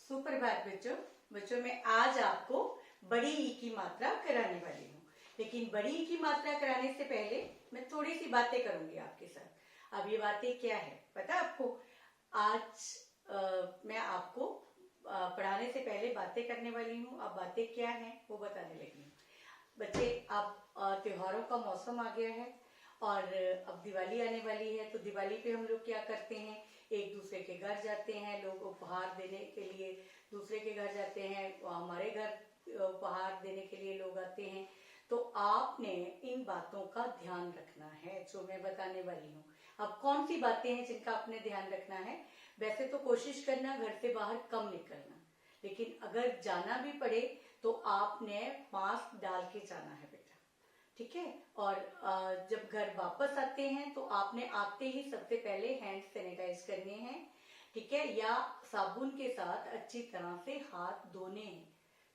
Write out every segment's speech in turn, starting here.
सुप्रभात बच्चों। बच्चों मैं आज आपको बड़ी ई की मात्रा कराने वाली हूँ, लेकिन बड़ी ई की मात्रा कराने से पहले मैं थोड़ी सी बातें करूंगी आपके साथ। अब ये बातें क्या है पता है आपको? आज मैं आपको पढ़ाने से पहले बातें करने वाली हूँ। अब बातें क्या हैं वो बताने लगी हूँ। बच्चे अब त्योहारों का मौसम आ गया है और अब दिवाली आने वाली है, तो दिवाली पे हम लोग क्या करते हैं, एक दूसरे के घर जाते हैं। लोग उपहार देने के लिए दूसरे के घर जाते हैं, हमारे घर उपहार देने के लिए लोग आते हैं। तो आपने इन बातों का ध्यान रखना है जो मैं बताने वाली हूँ। अब कौन सी बातें हैं जिनका आपने ध्यान रखना है? वैसे तो कोशिश करना घर से बाहर कम निकलना, लेकिन अगर जाना भी पड़े तो आपने मास्क डाल के जाना है बेटा, ठीक है। और जब घर वापस आते हैं तो आपने आते ही सबसे पहले हैंड सैनिटाइज करने हैं, ठीक है, या साबुन के साथ अच्छी तरह से हाथ धोने हैं।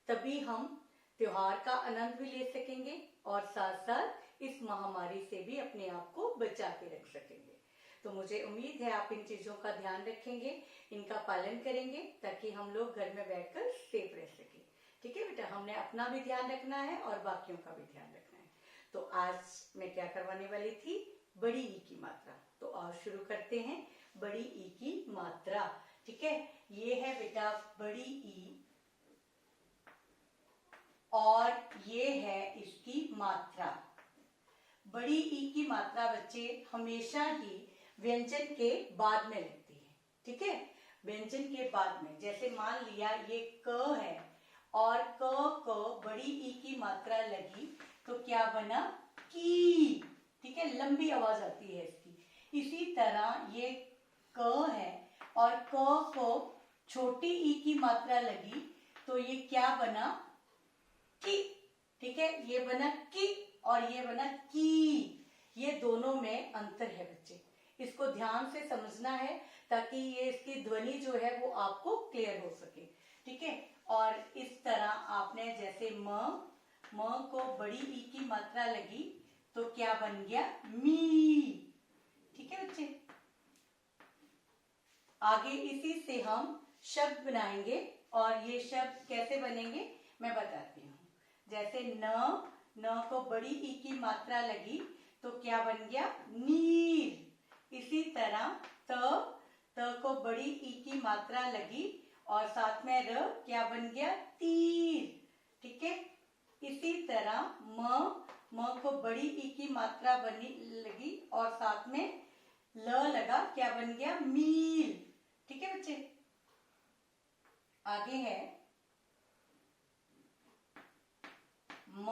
तभी हम त्योहार का आनंद भी ले सकेंगे और साथ साथ इस महामारी से भी अपने आप को बचा के रख सकेंगे। तो मुझे उम्मीद है आप इन चीजों का ध्यान रखेंगे, इनका पालन करेंगे, ताकि हम लोग घर में बैठकर सेफ रह सके। ठीक है बेटा, हमने अपना भी ध्यान रखना है और बाकियों का भी ध्यान रखना है। तो आज मैं क्या करवाने वाली थी? बड़ी ई की मात्रा। तो आज शुरू करते हैं बड़ी ई की मात्रा। ठीक है, ये है बेटा बड़ी ई और ये है इसकी मात्रा। बड़ी ई की मात्रा बच्चे हमेशा ही व्यंजन के बाद में लगती है। ठीक है, व्यंजन के बाद में। जैसे मान लिया ये क है और क बड़ी ई की मात्रा लगी तो क्या बना? की। ठीक है, लंबी आवाज आती है इसकी। इसी तरह ये क है और क को छोटी ई की मात्रा लगी तो ये क्या बना? की। ठीक है, ये बना की और ये बना की। ये दोनों में अंतर है बच्चे, इसको ध्यान से समझना है ताकि ये इसकी ध्वनि जो है वो आपको क्लियर हो सके। ठीक है, और इस तरह आपने जैसे म को बड़ी ई की मात्रा लगी तो क्या बन गया? मी। ठीक है बच्चे, आगे इसी से हम शब्द बनाएंगे और ये शब्द कैसे बनेंगे मैं बताती हूँ। जैसे न को बड़ी ई की मात्रा लगी तो क्या बन गया? नीर। इसी तरह त को बड़ी ई की मात्रा लगी और साथ में र क्या बन गया? तीर। ठीक है, इसी तरह म को बड़ी ई की मात्रा बनी लगी और साथ में ल लगा, क्या बन गया? मील। ठीक है बच्चे, आगे है म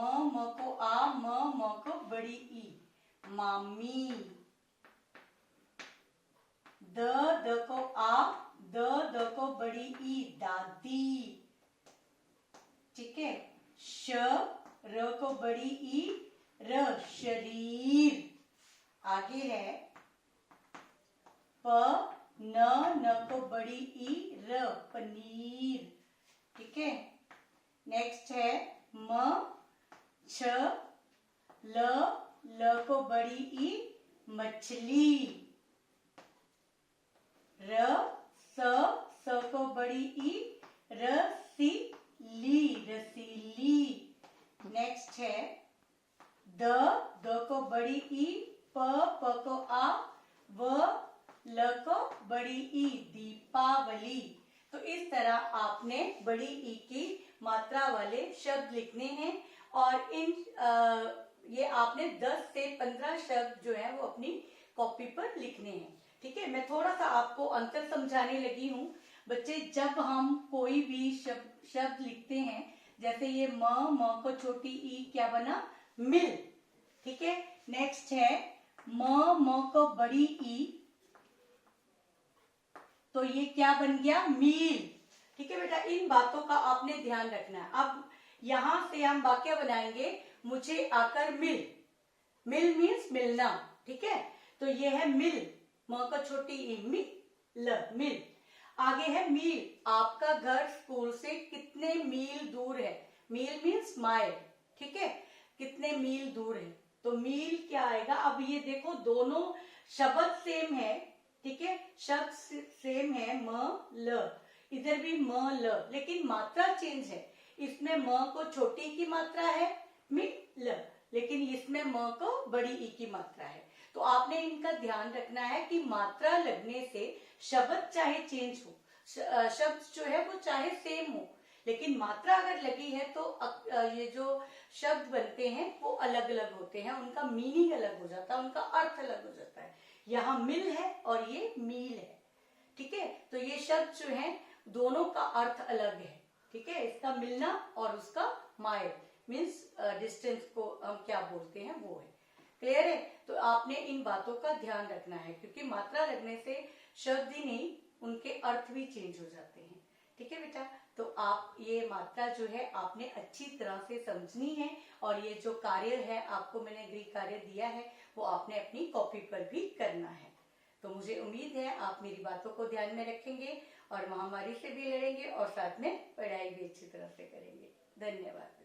को आ, म को बड़ी ई, मामी। द को आ, द को बड़ी ई, दादी। ठीक है, र को बड़ी ई, र, शरीर। आगे है न को बड़ी ई, र, पनीर। ठीक है, नेक्स्ट है ल को बड़ी ई, मछली। स को बड़ी ई, रसीली, रसीली। नेक्स्ट है द को बड़ी ई, प को आ, ल को बड़ी ई, दीपावली। तो इस तरह आपने बड़ी ई की मात्रा वाले शब्द लिखने हैं और ये आपने 10 से 15 शब्द जो है वो अपनी कॉपी पर लिखने हैं। ठीक है, मैं थोड़ा सा आपको अंतर समझाने लगी हूँ बच्चे। जब हम कोई भी शब्द लिखते हैं, जैसे ये म को छोटी ई क्या बना? मिल। ठीक है, नेक्स्ट है म को बड़ी ई, तो ये क्या बन गया? मील। ठीक है बेटा, इन बातों का आपने ध्यान रखना है। अब यहां से हम वाक्य बनाएंगे, मुझे आकर मिल। मिल मीन्स मिलना। ठीक है, तो ये है मिल, म का छोटी ई, मिल। आगे है मील, आपका घर स्कूल से कितने मील दूर है? मील मीन्स माइल। ठीक है, कितने मील दूर है, तो मील क्या आएगा? अब ये देखो दोनों शब्द सेम है। ठीक है, शब्द सेम है, म ल, इधर भी म ल, लेकिन मात्रा चेंज है। इसमें म को छोटी की मात्रा है ल, लेकिन इसमें म को बड़ी ई की मात्रा है। तो आपने इनका ध्यान रखना है कि मात्रा लगने से शब्द चाहे चेंज हो, शब्द जो है वो चाहे सेम हो, लेकिन मात्रा अगर लगी है तो ये जो शब्द बनते हैं वो अलग अलग होते हैं, उनका मीनिंग अलग हो जाता है, उनका अर्थ अलग हो जाता है। यहाँ मिल है और ये मील है, ठीक है। तो ये शब्द जो है दोनों का अर्थ अलग है, ठीक है। इसका मिलना और उसका माइल मीन्स डिस्टेंस को हम क्या बोलते हैं वो है। क्लियर है? तो आपने इन बातों का ध्यान रखना है, क्योंकि मात्रा लगने से शब्द ही नहीं उनके अर्थ भी चेंज हो जाते हैं, ठीक है बेटा। तो आप ये मात्रा जो है आपने अच्छी तरह से समझनी है, और ये जो कार्य है आपको मैंने गृह कार्य दिया है वो आपने अपनी कॉपी पर भी करना है। तो मुझे उम्मीद है आप मेरी बातों को ध्यान में रखेंगे और महामारी से भी लड़ेंगे और साथ में पढ़ाई भी अच्छी तरह से करेंगे। धन्यवाद।